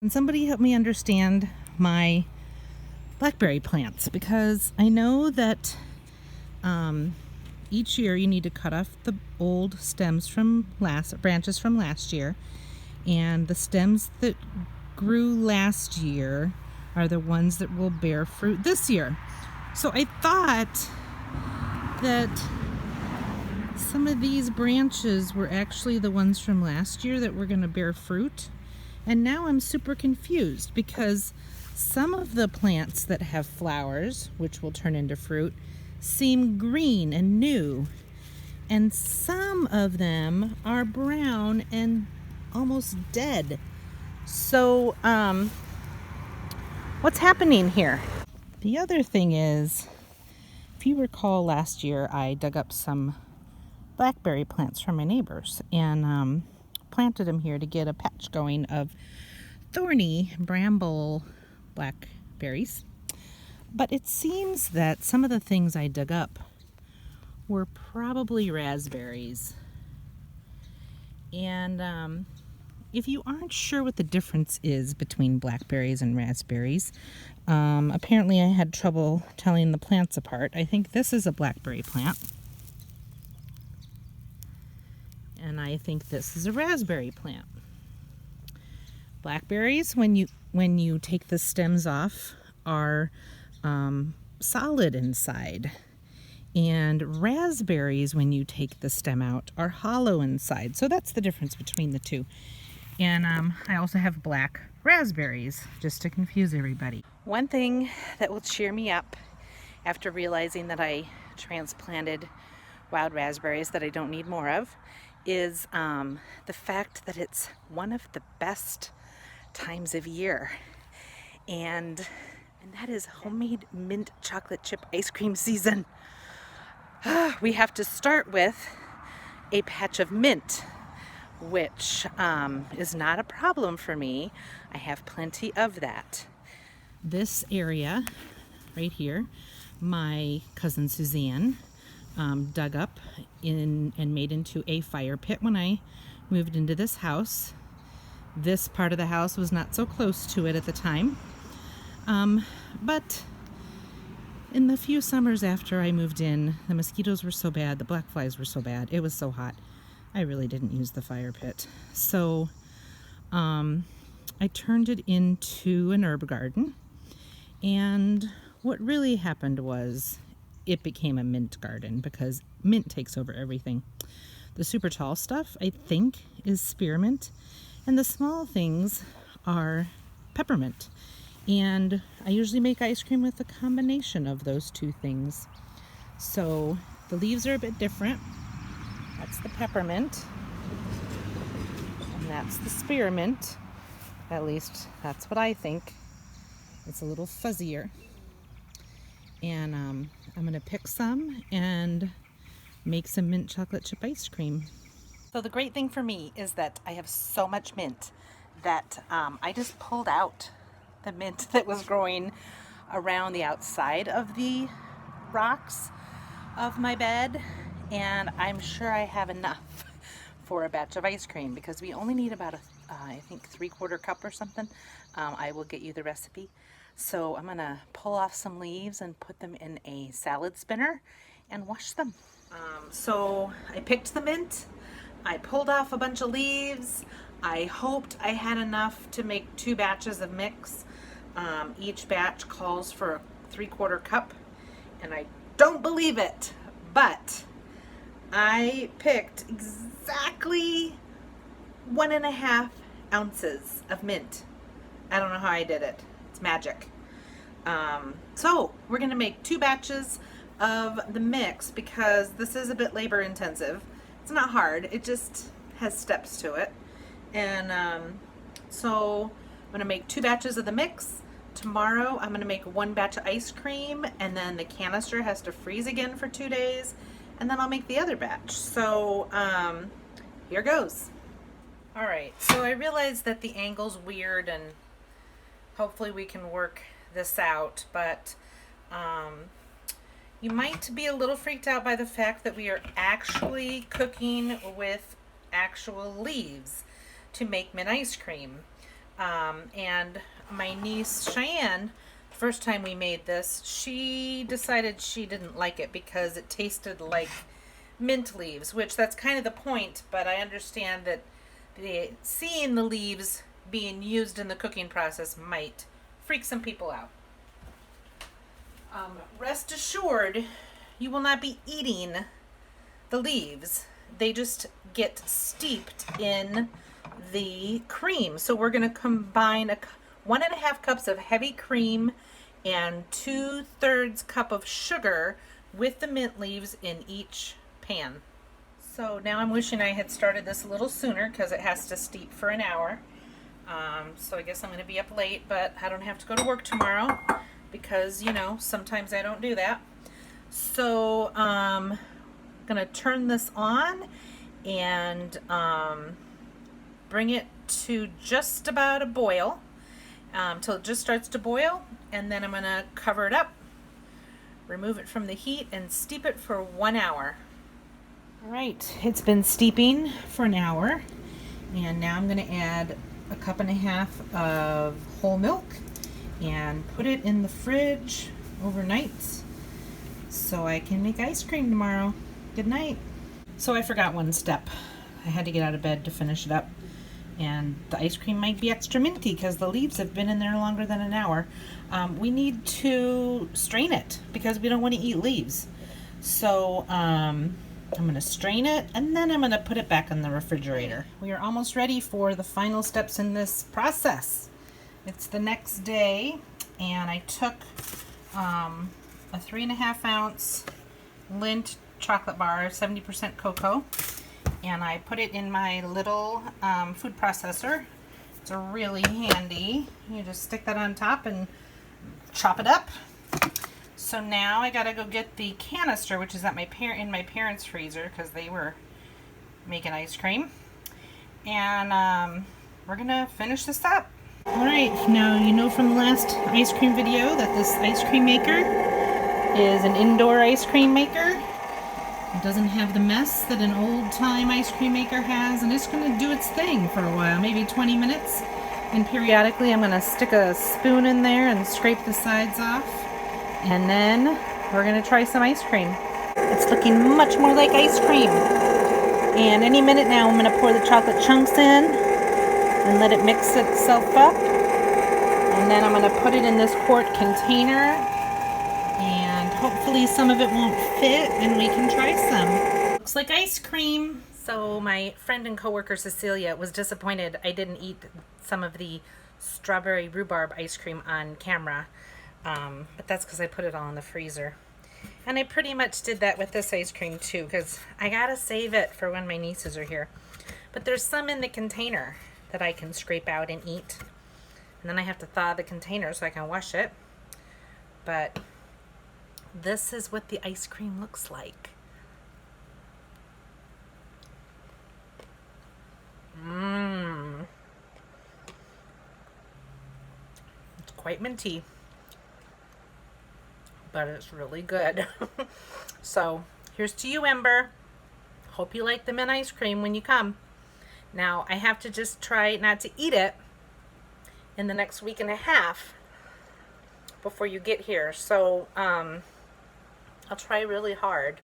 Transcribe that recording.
And somebody help me understand my blackberry plants, because I know that each year you need to cut off the old stems from branches from last year, and the stems that grew last year are the ones that will bear fruit this year. So I thought that some of these branches were actually the ones from last year that were going to bear fruit. And now I'm super confused because some of the plants that have flowers, which will turn into fruit, seem green and new. And some of them are brown and almost dead. So, what's happening here? The other thing is, if you recall last year, I dug up some blackberry plants from my neighbors and planted them here to get a patch going of thorny bramble blackberries. But it seems that some of the things I dug up were probably raspberries. And if you aren't sure what the difference is between blackberries and raspberries, apparently I had trouble telling the plants apart. I think this is a blackberry plant, and I think this is a raspberry plant. Blackberries, when you take the stems off, are solid inside, and raspberries, when you take the stem out, are hollow inside. So that's the difference between the two. And I also have black raspberries, just to confuse everybody. One thing that will cheer me up after realizing that I transplanted wild raspberries that I don't need more of is the fact that it's one of the best times of year, and that is homemade mint chocolate chip ice cream season. We have to start with a patch of mint, which is not a problem for me. I have plenty of that. This area right here, my cousin Suzanne dug up and made into a fire pit when I moved into this house. This part of the house was not so close to it at the time, but in the few summers after I moved in, the mosquitoes were so bad, the black flies were so bad, it was so hot, I really didn't use the fire pit. So I turned it into an herb garden, and what really happened was it became a mint garden because mint takes over everything. The super tall stuff, I think, is spearmint, and the small things are peppermint. And I usually make ice cream with a combination of those two things. So the leaves are a bit different. That's the peppermint, and that's the spearmint. At least that's what I think. It's a little fuzzier. And I'm gonna pick some and make some mint chocolate chip ice cream. So the great thing for me is that I have so much mint that I just pulled out the mint that was growing around the outside of the rocks of my bed, and I'm sure I have enough for a batch of ice cream because we only need about I think 3/4 cup or something. I will get you the recipe. So I'm gonna pull off some leaves and put them in a salad spinner and wash them. So I picked the mint, I pulled off a bunch of leaves, I hoped I had enough to make 2 batches of mix. Each batch calls for a 3/4 cup, and I don't believe it, but I picked exactly 1.5 ounces of mint. I don't know how I did it. It's magic. So we're gonna make 2 batches of the mix because this is a bit labor intensive. It's not hard, it just has steps to it. And so I'm gonna make 2 batches of the mix. Tomorrow I'm gonna make 1 batch of ice cream, and then the canister has to freeze again for 2 days, and then I'll make the other batch. So here goes. All right, so I realized that the angle's weird, and hopefully we can work this out, but you might be a little freaked out by the fact that we are actually cooking with actual leaves to make mint ice cream. And my niece Cheyenne, first time we made this, she decided she didn't like it because it tasted like mint leaves, which that's kind of the point, but I understand that seeing the leaves being used in the cooking process might freak some people out. Rest assured, you will not be eating the leaves. They just get steeped in the cream. So we're going to combine 1.5 cups of heavy cream and 2/3 cup of sugar with the mint leaves in each pan. So now I'm wishing I had started this a little sooner because it has to steep for an hour. So I guess I'm going to be up late, but I don't have to go to work tomorrow because, you know, sometimes I don't do that. So I'm going to turn this on and bring it to just about a boil till it just starts to boil, and then I'm going to cover it up, remove it from the heat, and steep it for 1 hour. All right, it's been steeping for an hour, and now I'm going to add 1.5 cups of whole milk and put it in the fridge overnight so I can make ice cream tomorrow. Good night. So I forgot one step. I had to get out of bed to finish it up, and the ice cream might be extra minty because the leaves have been in there longer than an hour. We need to strain it because we don't want to eat leaves. So I'm going to strain it, and then I'm going to put it back in the refrigerator. We are almost ready for the final steps in this process. It's the next day, and I took a 3.5 ounce Lindt chocolate bar, 70% cocoa, and I put it in my little food processor. It's really handy. You just stick that on top and chop it up. So now I gotta go get the canister, which is at in my parents' freezer because they were making ice cream, and we're gonna finish this up. All right, now you know from the last ice cream video that this ice cream maker is an indoor ice cream maker. It doesn't have the mess that an old-time ice cream maker has, and it's going to do its thing for a while, maybe 20 minutes. And periodically I'm going to stick a spoon in there and scrape the sides off, and then we're going to try some ice cream. It's looking much more like ice cream. And any minute now I'm going to pour the chocolate chunks in and let it mix itself up. And then I'm going to put it in this quart container. And hopefully some of it won't fit and we can try some. Looks like ice cream. So my friend and coworker Cecilia was disappointed I didn't eat some of the strawberry rhubarb ice cream on camera. But that's because I put it all in the freezer. And I pretty much did that with this ice cream too, because I gotta save it for when my nieces are here. But there's some in the container that I can scrape out and eat. And then I have to thaw the container so I can wash it. But this is what the ice cream looks like. It's quite minty, but it's really good. So here's to you, Ember. Hope you like the mint ice cream when you come. Now I have to just try not to eat it in the next week and a half before you get here. So I'll try really hard.